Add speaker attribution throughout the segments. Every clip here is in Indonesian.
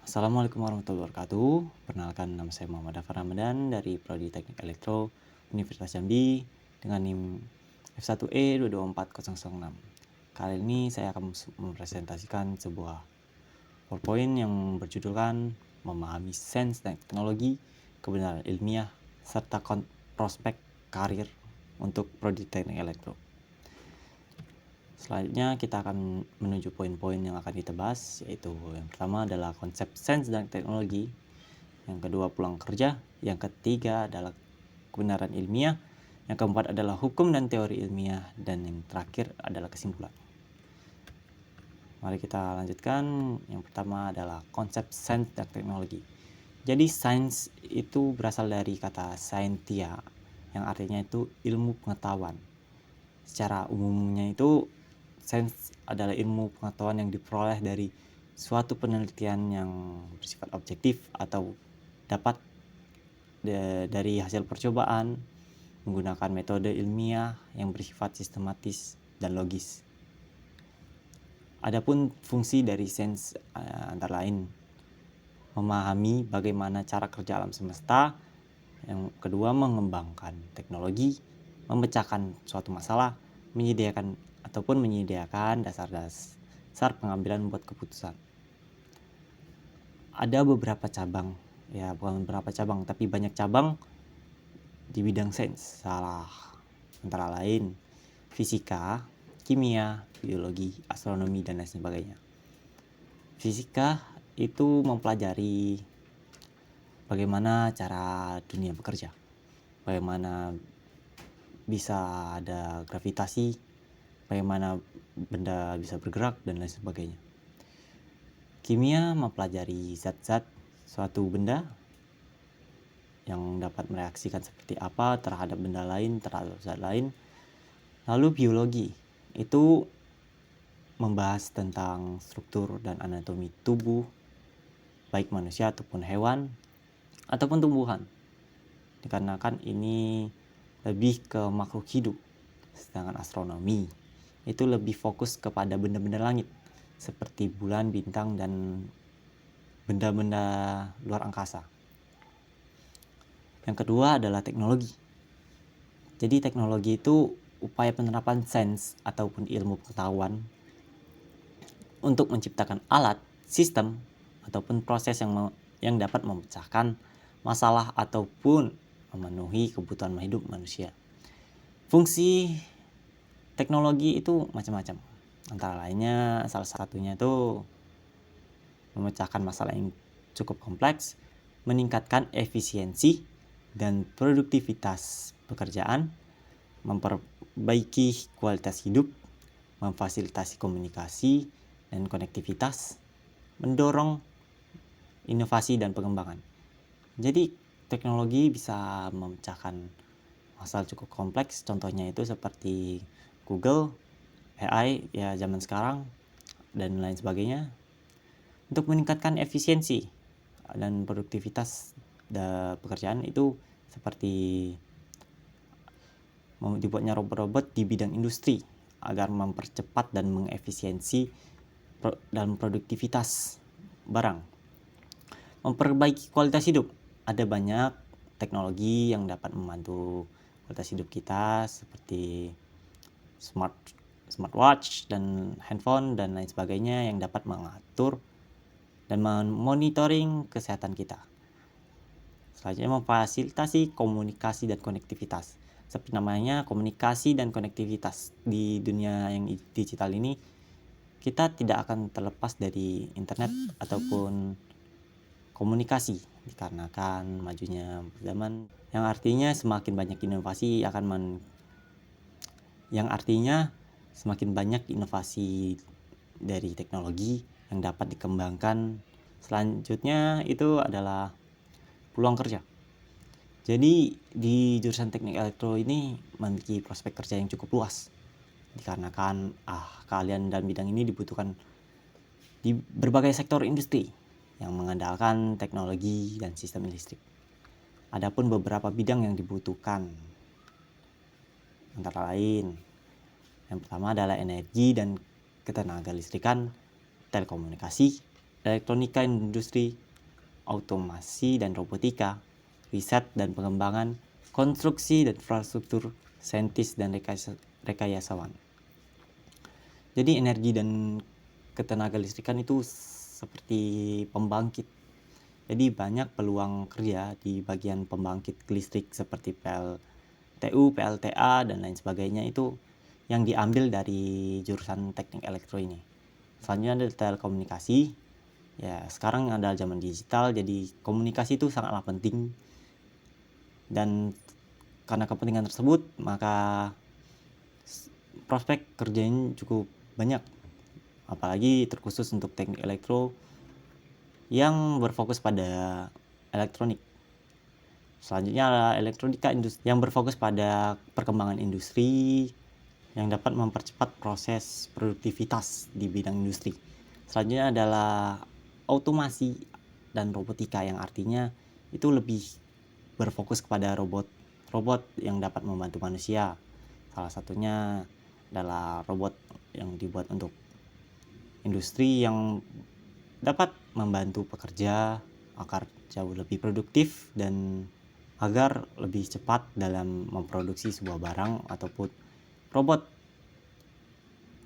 Speaker 1: Assalamualaikum warahmatullahi wabarakatuh. Perkenalkan, nama saya Muhammad Afar Ramadan dari Prodi Teknik Elektro Universitas Jambi dengan NIM F1E224006. Kali ini saya akan mempresentasikan sebuah PowerPoint yang berjudulkan memahami sains dan teknologi, kebenaran ilmiah, serta prospek karir untuk Prodi Teknik Elektro. Selanjutnya kita akan menuju poin-poin yang akan kita bahas, yaitu yang pertama adalah konsep sains dan teknologi, yang kedua pulang kerja, yang ketiga adalah kebenaran ilmiah, yang keempat adalah hukum dan teori ilmiah, dan yang terakhir adalah kesimpulan. Mari kita lanjutkan. Yang pertama adalah konsep sains dan teknologi. Jadi sains itu berasal dari kata scientia, yang artinya itu ilmu pengetahuan. Secara umumnya itu sains adalah ilmu pengetahuan yang diperoleh dari suatu penelitian yang bersifat objektif atau dapat dari hasil percobaan menggunakan metode ilmiah yang bersifat sistematis dan logis. Adapun fungsi dari sains antara lain memahami bagaimana cara kerja alam semesta, yang kedua mengembangkan teknologi, memecahkan suatu masalah, menyediakan dasar pengambilan buat keputusan. Ada beberapa cabang, tapi banyak cabang di bidang sains, antara lain fisika, kimia, biologi, astronomi, dan lain sebagainya. Fisika itu mempelajari bagaimana cara dunia bekerja, bagaimana bisa ada gravitasi, bagaimana benda bisa bergerak, dan lain sebagainya. Kimia mempelajari zat-zat suatu benda yang dapat mereaksikan seperti apa terhadap benda lain, terhadap zat lain. Lalu biologi itu membahas tentang struktur dan anatomi tubuh, baik manusia ataupun hewan, ataupun tumbuhan. Dikarenakan ini lebih ke makhluk hidup. Sedangkan astronomi itu lebih fokus kepada benda-benda langit seperti bulan, bintang, dan benda-benda luar angkasa. Yang kedua adalah teknologi. Jadi teknologi itu upaya penerapan sains ataupun ilmu pengetahuan untuk menciptakan alat, sistem, ataupun proses yang dapat memecahkan masalah ataupun memenuhi kebutuhan hidup manusia. Fungsi teknologi itu macam-macam. Antara lainnya salah satunya itu memecahkan masalah yang cukup kompleks, meningkatkan efisiensi dan produktivitas pekerjaan, memperbaiki kualitas hidup, memfasilitasi komunikasi dan konektivitas, mendorong inovasi dan pengembangan. Jadi teknologi bisa memecahkan masalah cukup kompleks, contohnya itu seperti Google, AI ya zaman sekarang, dan lain sebagainya, untuk meningkatkan efisiensi dan produktivitas pekerjaan itu seperti dibuatnya robot-robot di bidang industri agar mempercepat dan mengefisiensi dalam produktivitas barang. Memperbaiki kualitas hidup. Ada banyak teknologi yang dapat membantu kualitas hidup kita seperti smartwatch dan handphone dan lain sebagainya yang dapat mengatur dan memonitoring kesehatan kita. Selanjutnya memfasilitasi komunikasi dan konektivitas. Seperti namanya, komunikasi dan konektivitas di dunia yang digital ini, kita tidak akan terlepas dari internet ataupun komunikasi dikarenakan majunya zaman, yang artinya semakin banyak inovasi dari teknologi yang dapat dikembangkan. Selanjutnya itu adalah peluang kerja. Jadi di jurusan teknik elektro ini memiliki prospek kerja yang cukup luas, dikarenakan keahlian dan bidang ini dibutuhkan di berbagai sektor industri yang mengandalkan teknologi dan sistem listrik. Adapun beberapa bidang yang dibutuhkan antara lain, yang pertama adalah energi dan ketenaga listrikan, telekomunikasi, elektronika industri, otomasi dan robotika, riset dan pengembangan, konstruksi dan infrastruktur, saintis dan rekayasawan. Jadi energi dan ketenaga listrikan itu seperti pembangkit. Jadi banyak peluang kerja di bagian pembangkit listrik seperti PLTU, PLTA, dan lain sebagainya itu yang diambil dari jurusan teknik elektro ini. Selanjutnya ada telekomunikasi. Ya, sekarang ada zaman digital, jadi komunikasi itu sangatlah penting. Dan karena kepentingan tersebut, maka prospek kerjanya cukup banyak. Apalagi terkhusus untuk teknik elektro yang berfokus pada elektronik. Selanjutnya adalah elektronika industri yang berfokus pada perkembangan industri yang dapat mempercepat proses produktivitas di bidang industri. Selanjutnya adalah otomasi dan robotika yang artinya itu lebih berfokus kepada robot yang dapat membantu manusia. Salah satunya adalah robot yang dibuat untuk industri yang dapat membantu pekerja agar jauh lebih produktif dan agar lebih cepat dalam memproduksi sebuah barang, ataupun robot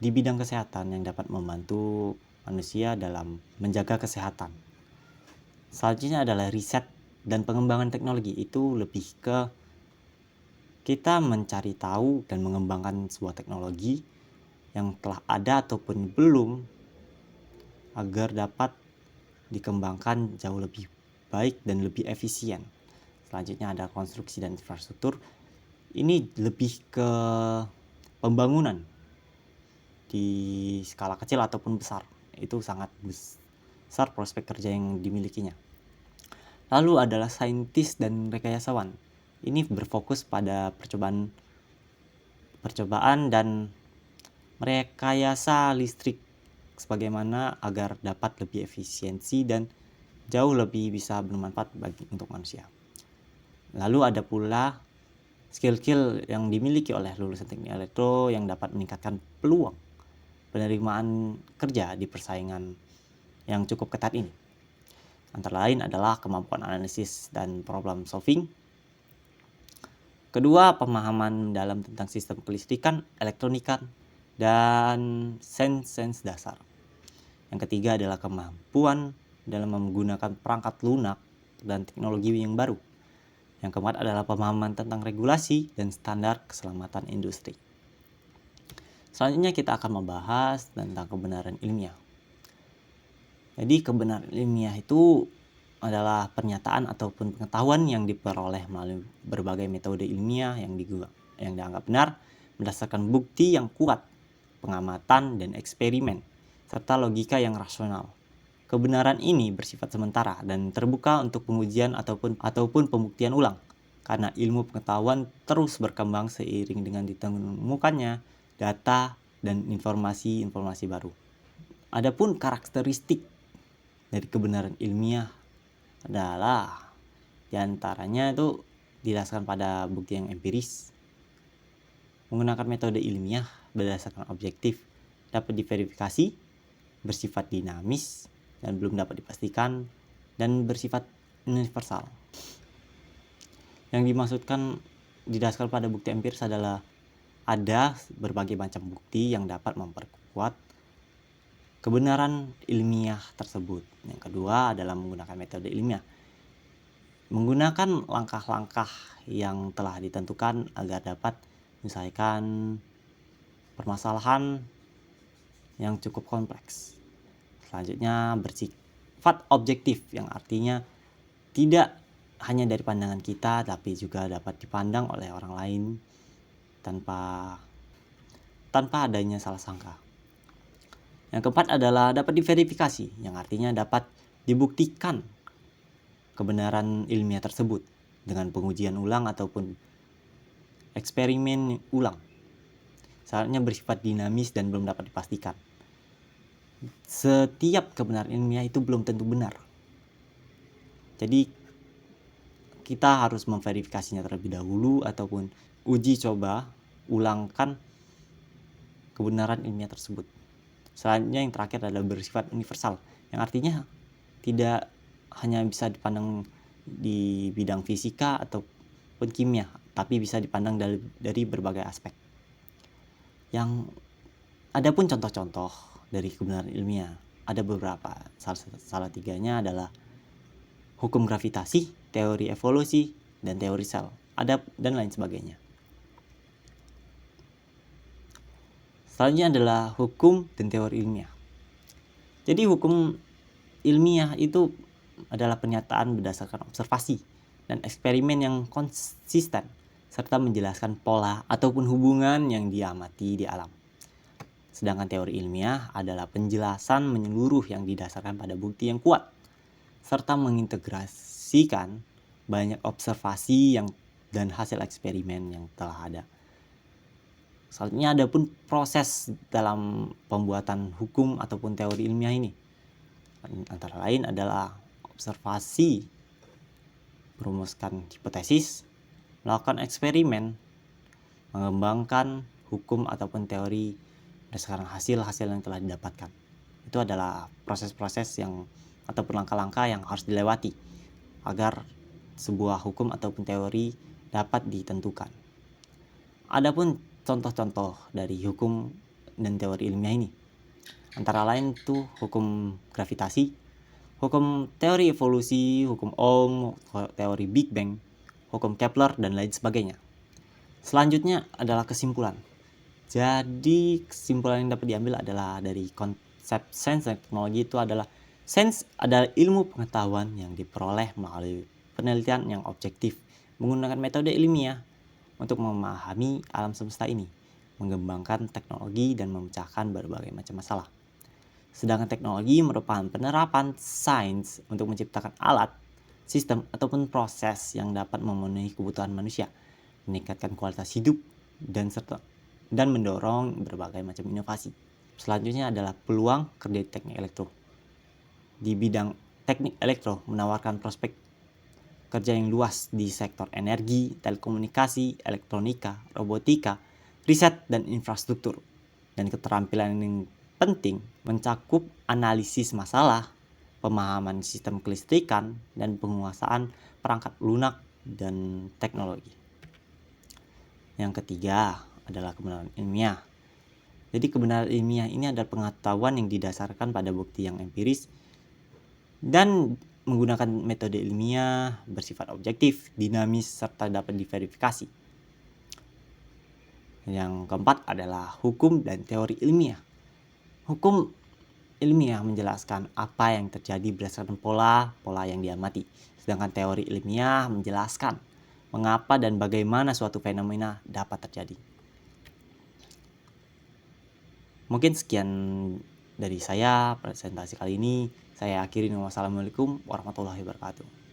Speaker 1: di bidang kesehatan yang dapat membantu manusia dalam menjaga kesehatan. Selanjutnya adalah riset dan pengembangan teknologi. Itu lebih ke kita mencari tahu dan mengembangkan sebuah teknologi yang telah ada ataupun belum agar dapat dikembangkan jauh lebih baik dan lebih efisien. Selanjutnya ada konstruksi dan infrastruktur. Ini lebih ke pembangunan di skala kecil ataupun besar. Itu sangat besar prospek kerja yang dimilikinya. Lalu adalah saintis dan rekayasawan. Ini berfokus pada percobaan dan merekayasa listrik sebagaimana agar dapat lebih efisiensi dan jauh lebih bisa bermanfaat untuk manusia. Lalu ada pula skill-skill yang dimiliki oleh lulusan teknik elektro yang dapat meningkatkan peluang penerimaan kerja di persaingan yang cukup ketat ini. Antara lain adalah kemampuan analisis dan problem solving. Kedua, pemahaman dalam tentang sistem kelistrikan, elektronika, dan sains dasar. Yang ketiga adalah kemampuan dalam menggunakan perangkat lunak dan teknologi yang baru. Yang keempat adalah pemahaman tentang regulasi dan standar keselamatan industri. Selanjutnya kita akan membahas tentang kebenaran ilmiah. Jadi kebenaran ilmiah itu adalah pernyataan ataupun pengetahuan yang diperoleh melalui berbagai metode ilmiah yang dianggap benar berdasarkan bukti yang kuat, pengamatan dan eksperimen, serta logika yang rasional. Kebenaran ini bersifat sementara dan terbuka untuk pengujian ataupun pembuktian ulang, karena ilmu pengetahuan terus berkembang seiring dengan ditemukannya data dan informasi baru. Adapun karakteristik dari kebenaran ilmiah adalah diantaranya itu didasarkan pada bukti yang empiris, menggunakan metode ilmiah berdasarkan objektif, dapat diverifikasi, bersifat dinamis dan belum dapat dipastikan, dan bersifat universal. Yang dimaksudkan didasarkan pada bukti empiris adalah ada berbagai macam bukti yang dapat memperkuat kebenaran ilmiah tersebut. Yang kedua adalah menggunakan metode ilmiah, menggunakan langkah-langkah yang telah ditentukan agar dapat menyelesaikan permasalahan yang cukup kompleks. Selanjutnya bersifat objektif, yang artinya tidak hanya dari pandangan kita tapi juga dapat dipandang oleh orang lain tanpa adanya salah sangka. Yang keempat adalah dapat diverifikasi, yang artinya dapat dibuktikan kebenaran ilmiah tersebut dengan pengujian ulang ataupun eksperimen ulang. Selanjutnya bersifat dinamis dan belum dapat dipastikan. Setiap kebenaran ilmiah itu belum tentu benar. Jadi kita harus memverifikasinya terlebih dahulu ataupun uji coba ulangkan kebenaran ilmiah tersebut. Selanjutnya yang terakhir adalah bersifat universal, yang artinya tidak hanya bisa dipandang di bidang fisika ataupun kimia, tapi bisa dipandang dari berbagai aspek. Yang ada pun contoh-contoh dari kebenaran ilmiah, ada beberapa. Salah tiganya adalah hukum gravitasi, teori evolusi, dan teori sel, dan lain sebagainya. Selanjutnya adalah hukum dan teori ilmiah. Jadi hukum ilmiah itu adalah pernyataan berdasarkan observasi dan eksperimen yang konsisten, serta menjelaskan pola ataupun hubungan yang diamati di alam. Sedangkan teori ilmiah adalah penjelasan menyeluruh yang didasarkan pada bukti yang kuat, serta mengintegrasikan banyak observasi dan hasil eksperimen yang telah ada. Selanjutnya ada pun proses dalam pembuatan hukum ataupun teori ilmiah ini. Antara lain adalah observasi, merumuskan hipotesis, melakukan eksperimen, mengembangkan hukum ataupun teori berdasarkan hasil-hasil yang telah didapatkan. Itu adalah proses-proses ataupun langkah-langkah yang harus dilewati agar sebuah hukum ataupun teori dapat ditentukan. Adapun contoh-contoh dari hukum dan teori ilmiah ini, antara lain tuh hukum gravitasi, hukum teori evolusi, hukum Ohm, teori Big Bang, hukum Kepler, dan lain sebagainya. Selanjutnya adalah kesimpulan. Jadi kesimpulan yang dapat diambil adalah dari konsep sains dan teknologi itu adalah sains adalah ilmu pengetahuan yang diperoleh melalui penelitian yang objektif menggunakan metode ilmiah untuk memahami alam semesta ini, mengembangkan teknologi dan memecahkan berbagai macam masalah. Sedangkan teknologi merupakan penerapan sains untuk menciptakan alat, sistem, ataupun proses yang dapat memenuhi kebutuhan manusia, meningkatkan kualitas hidup, dan mendorong berbagai macam inovasi. Selanjutnya adalah peluang kerja di teknik elektro. Di bidang teknik elektro menawarkan prospek kerja yang luas di sektor energi, telekomunikasi, elektronika, robotika, riset, dan infrastruktur. Dan keterampilan yang penting mencakup analisis masalah, pemahaman sistem kelistrikan, dan penguasaan perangkat lunak dan teknologi. Yang ketiga adalah kebenaran ilmiah. Jadi kebenaran ilmiah ini adalah pengetahuan yang didasarkan pada bukti yang empiris dan menggunakan metode ilmiah, bersifat objektif, dinamis, serta dapat diverifikasi. Yang keempat adalah hukum dan teori ilmiah. Hukum ilmiah menjelaskan apa yang terjadi berdasarkan pola yang diamati. Sedangkan teori ilmiah menjelaskan mengapa dan bagaimana suatu fenomena dapat terjadi. Mungkin sekian dari saya presentasi kali ini. Saya akhiri. Wassalamualaikum warahmatullahi wabarakatuh.